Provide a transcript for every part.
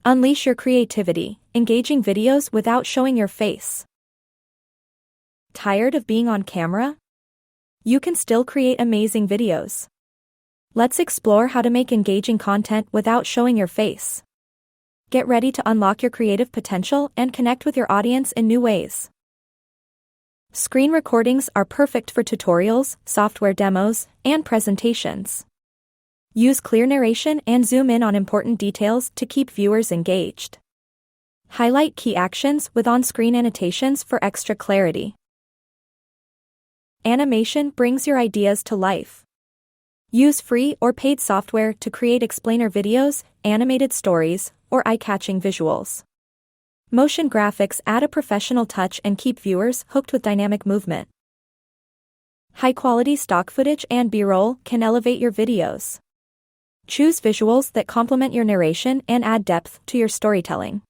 Unleash your creativity, engaging videos without showing your face. Tired of being on camera? You can still create amazing videos. Let's explore how to make engaging content without showing your face. Get ready to unlock your creative potential and connect with your audience in new ways. Screen recordings are perfect for tutorials, software demos, and presentations. Use clear narration and zoom in on important details to keep viewers engaged. Highlight key actions with on-screen annotations for extra clarity. Animation brings your ideas to life. Use free or paid software to create explainer videos, animated stories, or eye-catching visuals. Motion graphics add a professional touch and keep viewers hooked with dynamic movement. High-quality stock footage and B-roll can elevate your videos. Choose visuals that complement your narration and add depth to your storytelling.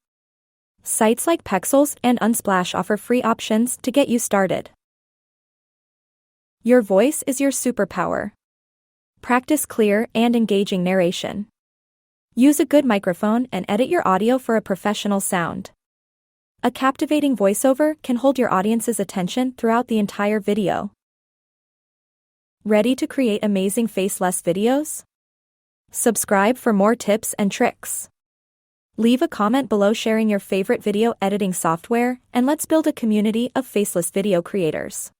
Sites like Pexels and Unsplash offer free options to get you started. Your voice is your superpower. Practice clear and engaging narration. Use a good microphone and edit your audio for a professional sound. A captivating voiceover can hold your audience's attention throughout the entire video. Ready to create amazing faceless videos? Subscribe for more tips and tricks. Leave a comment below sharing your favorite video editing software, and let's build a community of faceless video creators.